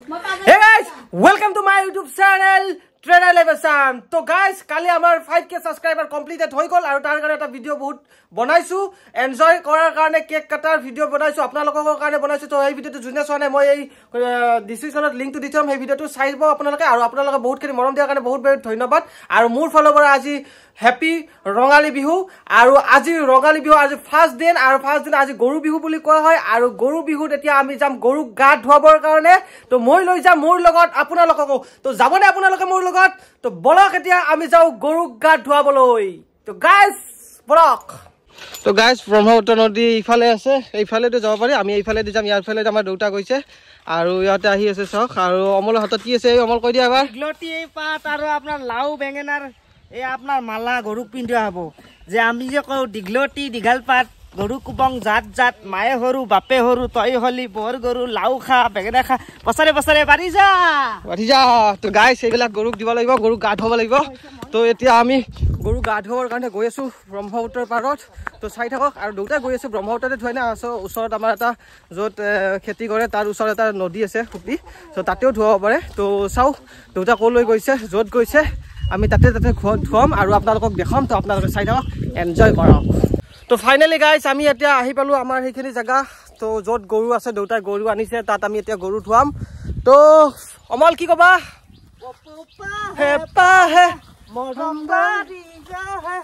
Hey guys, welcome to my YouTube channel Trader Levesan. So guys, kali amar 5k subscriber completed hoi gol aru tar karone eta video bahut banaisu enjoy korar karone cake katar video banaisu apnalokor karone banaisu to ei video to june sone moi ei description link to ditom ei video to saibo apnaloke aru apnaloke bahut khini morom dia karone bahut bahut dhonnobad aru mur follower aji happy rongali bihu aru aji rongali bihu aji first din aru first din aji goru bihu boli koa hoy aru goru bihu etia ami jam goru ga dhuabor karone to moi loi jam mur logot apnalokoko to jabone apnaloke mur logot to bolok etia ami jao goru ga dhuaboloi to guys bolok to guys brahmaputra nodi ifale ase ifale to jaba pari ami ifale di jam yar fale amar douta goise aru yate ahi ase sok aru amol hatot ki ase amol koi dia ebar gloti ei pat aru apnar lau bengenar এই আপনার মালা গরু পিন্ধিয়া হবো যে আমি যে কও দিগলটি দিগাল পাত গরু কুবং জাত জাত মায়ে হরু বাপে হরু তই হলি বর গরু লাউ খা বেগেনা খা বছরে বছরে বাড়ি যা তো গাইস এইগুলা গরুক দিব লাগিব গরু গা ধোব লাগিব তো এতিয়া আমি গরু গা ধোবৰ কাৰণে গৈ আছো ব্ৰহ্মপুত্ৰৰ পাৰত তো চাই থাকক আৰু দুটা গৈ আছো ব্ৰহ্মপুত্ৰতে ধুই না আছে ওচৰত আমাৰ এটা যত খেতি কৰে তাৰ ওচৰত এটা নদী আছে খুপি তো তাতেও ধুব পাৰে তো চাও দুটা কলৈ গৈছে যত গৈছে আমি তাতে ধুৱাম আৰু আপোনালোকক দেখাম তো আপোনালোকে চাই থাকক এনজয় কৰক তো ফাইনালি গাইস আমি এতিয়া আহি পালো আমাৰ সেইখিনি জায়গা তো যত গৰু আছে দুটা গৰু আনিছে তাত আমি এতিয়া গৰু ধুৱাম তো অমল কি কবা হেপা হে মৰম বাৰি যা হে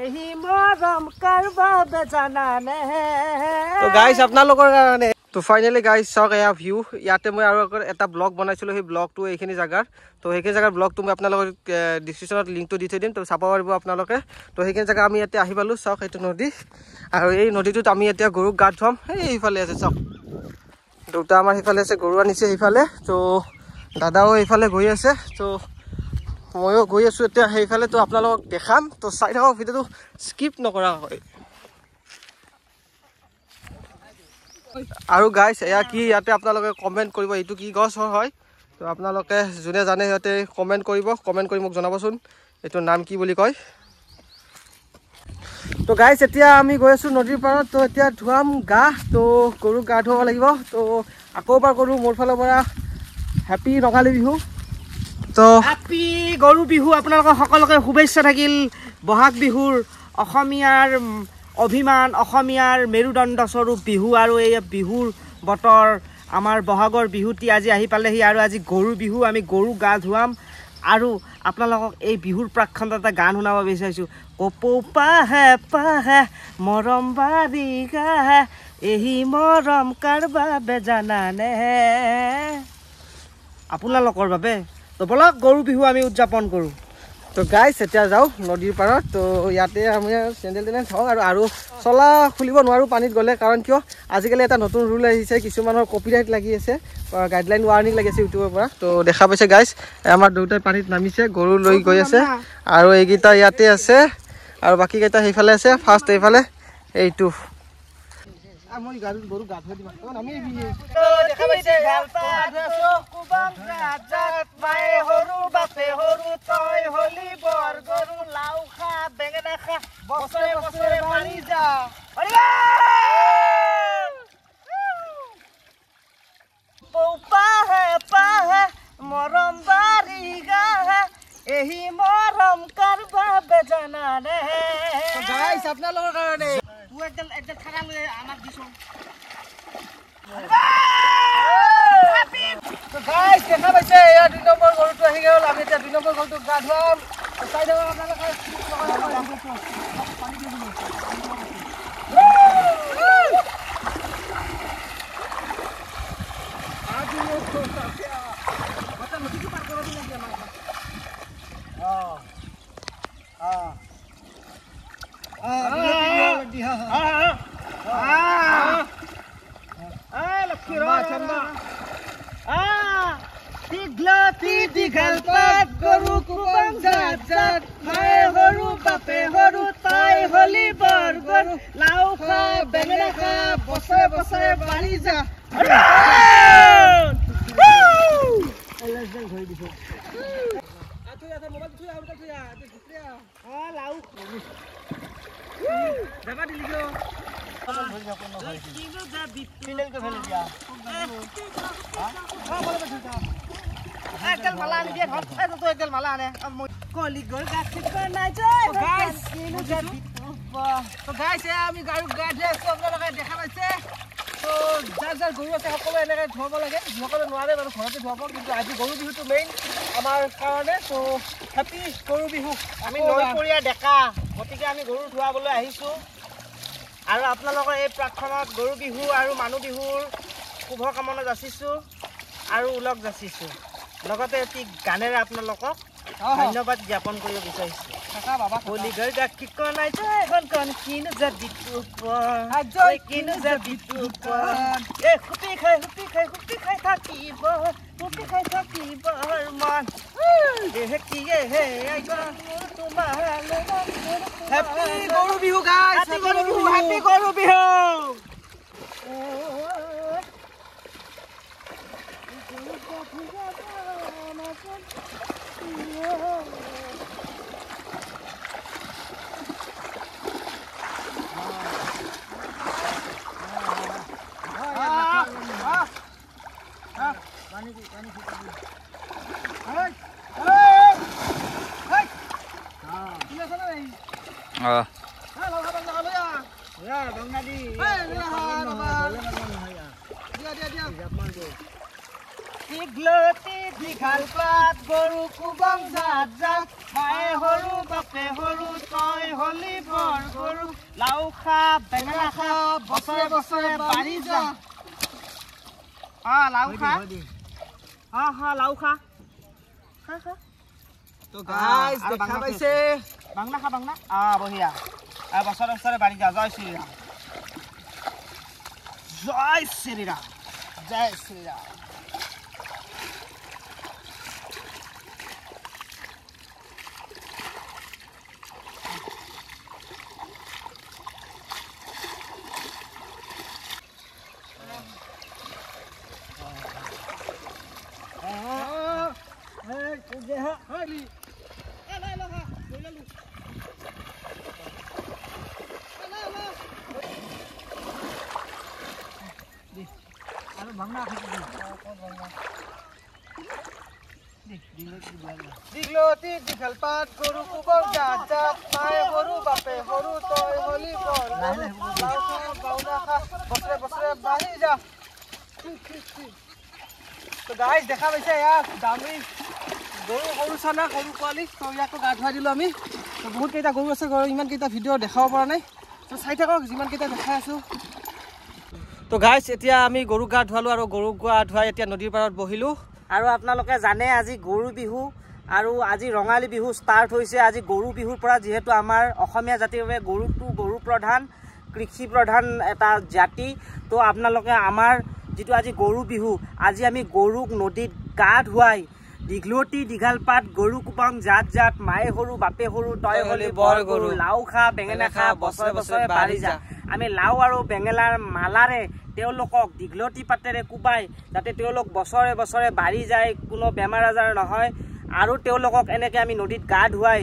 এহি মৰম কৰবা বেজানানে তো গাইস আপোনালোকৰ কাৰণে তো ফাইনালি গাইস চাওক এয়া ভিউ ইয়াতে মই আৰু এটা ব্লগ বনাইছিলো সেই ব্লগটো এইখিনি জায়গাৰ তো সেইখিনি জায়গাৰ ব্লগটো মই আপোনালোকৰ ডেসক্ৰিপচনত লিংকটো দি থৈ দিম তো চাব পাৰিব আপোনালোকে তো সেইখিনি জায়গা আমি ইয়াতে আহি পালো চাওক এইটো নদী আৰু এই নদীটোত আমি এতিয়া গৰুক গা ধুৱাম এইফালে আছে চাওক দুটা আমাৰ সেইফালে আছে গৰু আনিছে সেইফালে তো দাদাও এইফালে গৈ আছে তো ময়ো গৈ আছো এতিয়া সেইফালে তো আপোনালোকক দেখাম তো চাই থাকক ভিডিঅ'টো স্কিপ নকৰা হয় আৰু গাইস এয়া কি ইয়াতে আপোনালোকে কমেন্ট কৰিব এইটো কি গছ হয় তো আপোনালোকে জুনে জানে ইয়াতে কমেন্ট কৰি মোক জনাবচোন এইটো নাম কি বুলি কয় তো গাইস এতিয়া আমি গৈ আছো নদীৰ পাৰত তো এতিয়া ধুৱাম গা তো গৰু গা ধুৱাব লাগিব তো আকৌবাৰ গৰু মোৰ ফালৰ পৰা হেপী ৰঙালী বিহু তো হেপী গৰু বিহু আপোনালোকক সকলোকে শুভেচ্ছা থাকিল বহাগ বিহুৰ অসমীয়াৰ অভিমান অসমীয়াৰ মেৰুদণ্ড স্বৰূপ বিহু আৰু এই বিহুৰ বতৰ আমাৰ বহাগৰ বিহুটি আজি আহি পালেহি আৰু আজি গৰু বিহু আমি গৰু গা ধুৱাম আৰু আপোনালোকক এই বিহুৰ প্ৰাক্ষণত এটা গান শুনাব বিচাৰিছোঁ কপৌপা হে পাহে মৰম বাৰি গাহে এহি মৰম কাৰবা বেজানানে আপোনালোকৰ বাবে তো বলক গৰু বিহু আমি উদযাপন কৰোঁ তো গাইস এতিয়া যাও নদীৰ পাৰত তো ইয়াতে আমি চেন্ডেল তেনে থওঁ আৰু চলা খুলিব নোৱাৰো পানীত গলে কাৰণ কিয় আজিকালি এটা নতুন ৰুল আহিছে কিছুমানৰ কপিৰাইট লাগি আছে গাইডলাইন ৱাৰ্নিং লাগি আছে ইউটিউবৰ পৰা তো দেখা পাইছে গাইস আমাৰ দুটাই পানীত নামিছে গৰু লৈ গৈ আছে আৰু এইগিটা ইয়াতে আছে আৰু বাকি কেইটা সেইফালে আছে ফাৰ্ষ্ট এইফালে এইটো মই গৰু গা ধুৱাই দিম আমি দেখা পাইছে ভাল পাছো কুবাং জাত মায়ে হৰু বাপে হৰু তই হলি বৰ গৰু লাউ খা বেঙেনা খা বছৰে বছৰে বাঢ়ি যা পৌপা হে পাহে মৰম বাৰি গাহে এহি মৰম কৰবা বেজানানে গাইস আপোনালোকৰ কাৰণে তু একদম খানা লৈ আমাক দিছো তো গাইস দেখা পাইছে এয়া 2 নম্বৰ গৰুটো আহি গ'ল আমি এতিয়া 2 নম্বৰ গৰুটো গা ধুৱাম চাই দেব আপোনালোকে দিগলতি দিগাল পাত গৰু কুবং জাত জাত মায়ে হৰু বাপে হৰু তাই হলি বৰ গৰু লাউ খা বেঙেনা খা বছৰে বছৰে বাঢ়ি যা লাউ যাবা দিলি আমি গাড়ীত গা ধুই আছো আপোনালোকে দেখা পাইছে তো যাৰ যাৰ গৰু আছে সকলোৱে এনেকৈ ধুৱাব লাগে যিসকলে নোৱাৰে বাৰু ঘৰতে ধুৱাব কিন্তু আজি গৰু বিহুটো মেইন আমাৰ কাৰণে তো হেপী গৰু বিহু আমি নৈপৰীয়া ডেকা গতিকে আমি গৰু ধুৱাবলৈ আহিছোঁ আৰু আপোনালোকৰ এই প্ৰাৰ্থনাত গৰু বিহু আৰু মানুহ বিহুৰ শুভকামনা যাচিছোঁ আৰু ওলগ যাচিছোঁ লগতে এটি গানেৰে আপোনালোকক ধন্যবাদ জ্ঞাপন কৰিব বিচাৰিছোঁ Holy girl got kick on I don't con kino za bitu pon Joy kino za bitu pon hupi khai thakibo man ki I got tomorrow Happy Guru Bihu guys Happy Guru Bihu Digloti dighal pat goru kubang jat jat mae horu bape horu toy holi bor goru lau kha bengala kha bosore bosore bari ja lau kha lau kha তো guys দেখা পাইছে বাংলা বহিয়া বছরে বছরে বাড়ি যা জয় শ্রীরাম জয় শ্রীরাম জয় Shriram Digloti dighal pat goru kubang jat jat mae horu bape horu toy holi bor lau kha bauna kha bosre bosre bari ja তো guys দেখা পাইছে ইয়াক দামি গৰু গৰু চানা গৰু পোৱালি তো ইয়াকো গা ধুৱাই দিলোঁ আমি তো বহুত কেইটা গৰু আছে গৰু ইমান কেইটা ভিডিঅ' দেখাব পৰা নাই তো চাই থাকক যিমান কেইটা দেখাই আছোঁ তো গাইস এতিয়া আমি গৰু গা ধুৱালোঁ আৰু গৰু গা ধুৱাই এতিয়া নদীৰ পাৰত বহিলোঁ আৰু আপোনালোকে জানে আজি গৰু বিহু আৰু আজি ৰঙালী বিহু ষ্টাৰ্ট হৈছে আজি গৰু বিহুৰ পৰা যিহেতু আমাৰ অসমীয়া জাতিৰ বাবে গৰুটো গৰু প্ৰধান কৃষি প্ৰধান এটা জাতি তো আপোনালোকে আমাৰ যেটো আজি গৰু বিহু আজি আমি গৰুক নদীত গা ধুৱাই দিগলতি দিঘাল পাত গৰু কুপাং জাত জাত মায়ে হৰু বাপে হৰু তয় হলি বৰ গৰু লাউ খা বেঙেনা খা বছৰে বছৰে বাঢ়ি যা আমি লাউ আৰু বেঙেলাৰ মালাৰে তেওঁলোকক দিগলতি পাতেৰে কুবাই যাতে তেওঁলোক বছৰে বছৰে বাঢ়ি যায় কোনো বেমাৰ আজাৰ নহয় আৰু তেওঁলোকক এনেকৈ আমি নদীত গা ধুৱাই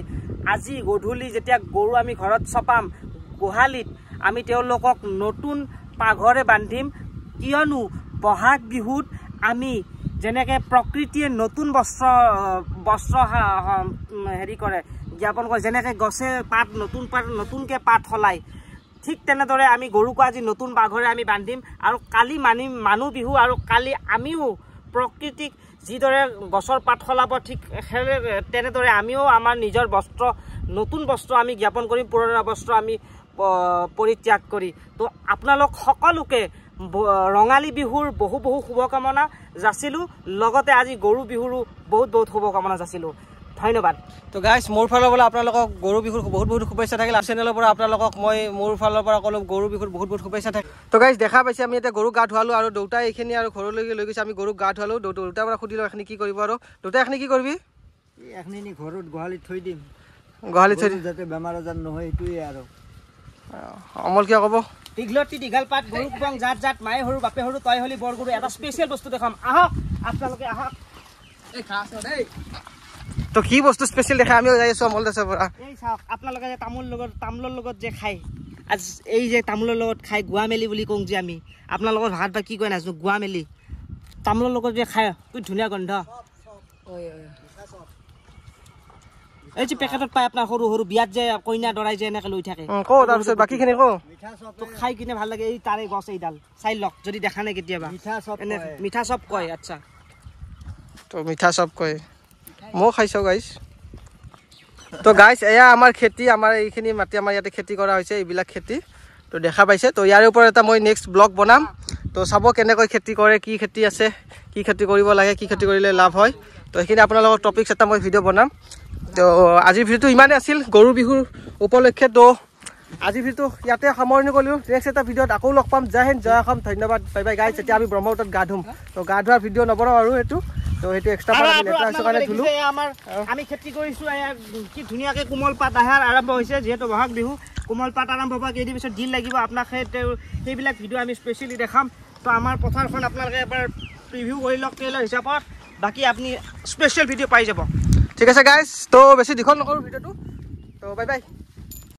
আজি গধূলি যেতিয়া গৰু আমি ঘৰত চপাম গোহালিত আমি তেওঁলোকক নতুন পাঘৰে বান্ধিম কিয়নো বহাগ বিহুত আমি যেনেকৈ প্ৰকৃতিয়ে নতুন বস্ত্ৰ হেৰি কৰে জ্ঞাপন কৰে যেনেকৈ গছে পাত নতুনকৈ পাত সলায় ঠিক তেনেদৰে আমি গৰুকো আজি নতুন বাঘৰে আমি বান্ধিম আৰু কালি মানুহ বিহু আৰু কালি আমিও প্ৰকৃতিক যিদৰে গছৰ পাত সলাব ঠিক তেনেদৰে আমিও আমাৰ নিজৰ নতুন বস্ত্ৰ আমি জ্ঞাপন কৰিম পুৰণা বস্ত্ৰ আমি পৰিত্যাগ কৰি তো আপোনালোক সকলোকে ৰঙালী বিহুৰ বহু শুভকামনা যাচিলোঁ লগতে আজি গৰু বিহুৰো বহুত শুভকামনা যাচিলোঁ ধন্যবাদ তো গাইস মোৰ ফালৰ পৰা আপোনালোকক গৰু বিহুৰ বহুত শুভেচ্ছা থাকিল চেনেলৰ পৰা আপোনালোকক মই মোৰ ফালৰ পৰা ক'লো গৰু বিহুৰ বহুত শুভেচ্ছা থাকিল তো গাইস দেখা পাইছে আমি এতিয়া গৰু গা ধুৱালোঁ আৰু দেউতাই এইখিনি আৰু ঘৰলৈকে লৈ গৈছে আমি গৰু গা ধুৱালোঁ দেউতাৰ পৰা সুধিলোঁ এখিনি কি কৰিব আৰু দেউতাই এখিনি কি কৰিবি এখিনি ঘৰত গোহালিত থৈ দিম যাতে বেমাৰ আজাৰ নহয় এইটোৱে আৰু অমল কিয় ক'ব দিগলতি দিঘাল পাত গৰু কুপাং জাত জাত মায়ে হৰু বাপে হৰু তই হলি বৰ গৰু এটা স্পেচিয়েল বস্তু দেখাম আহক আপোনালোকে আহক এই খাছ দেই তো কি বস্তু স্পেচিয়েল দেখা আমিও যাই আছো অমল দাসৰ পৰা এই চাওক আপোনালোকে যে তামোলৰ লগত যে খায় আজ এই যে তামোলৰ লগত খাই গুৱা মেলি বুলি কওঁ যে আমি আপোনালোকৰ ভাষাত বা কি কয় নাজানো গুৱা মেলি তামোলৰ লগত যে খাই কি ধুনীয়া গন্ধ এই যে পেকেটত পায় আপোনাৰ সৰু সৰু বিয়াত যে কইনা দৰাই যে এনেকৈ লৈ থাকে কো তাৰপিছত বাকীখিনি কো তো খাই কিনে ভাল লাগে এই তাৰে গছ এইডাল চাই লওক যদি দেখা নাই কেতিয়াবা মিঠা চপ কয় আচ্ছা তো মিঠা চপ কয় মই খাইছোঁ গাইছ তো গাইছ এয়া আমাৰ খেতি আমাৰ এইখিনি মাটি আমাৰ ইয়াতে খেতি কৰা হৈছে এইবিলাক খেতি তো দেখা পাইছে তো ইয়াৰ ওপৰত এটা মই নেক্সট ব্লগ বনাম তো চাব কেনেকৈ খেতি কৰে কি খেতি আছে কি খেতি কৰিব লাগে কি খেতি কৰিলে লাভ হয় তো এইখিনি আপোনালোকৰ টপিকছ এটা মই ভিডিঅ' বনাম তো আজিৰ ভিডিঅ'টো ইমানেই আছিল গৰু বিহুৰ উপলক্ষে তো আজিৰ ভিডিঅ'টো ইয়াতে সামৰণি কৰিলোঁ নেক্সট এটা ভিডিঅ'ত আকৌ লগ পাম জয় হিন্দ জয় অসম ধন্যবাদ বাই বাই গাইছ এতিয়া আমি ব্ৰহ্মপুত্ৰত গা ধুম তো গা ধোৱাৰ ভিডিঅ' নবনাওঁ আৰু এইটো তো সেইটো এক্সট্ৰা পাৰ্ট আমি লেটাৰ হৈছে কাৰণে ধুলোঁ আমি খেতি কৰিছোঁ কি ধুনীয়াকৈ কোমল পাত আহাৰ আৰম্ভ হৈছে যিহেতু বহাগ বিহু কোমল পাত আৰম্ভ হোৱা কেইদিন পিছত দিন লাগিব আপোনাক সেইবিলাক ভিডিঅ' আমি স্পেচিয়েলি দেখাম তো আমাৰ পথাৰখন আপোনালোকে এবাৰ প্ৰিভিউ কৰি লওক ট্ৰেইলাৰ হিচাপত বাকী আপুনি স্পেচিয়েল ভিডিঅ' পাই যাব ঠিক আছে গাইছ তো বেছি দীঘল নকৰোঁ ভিডিঅ'টো তো বাই বাই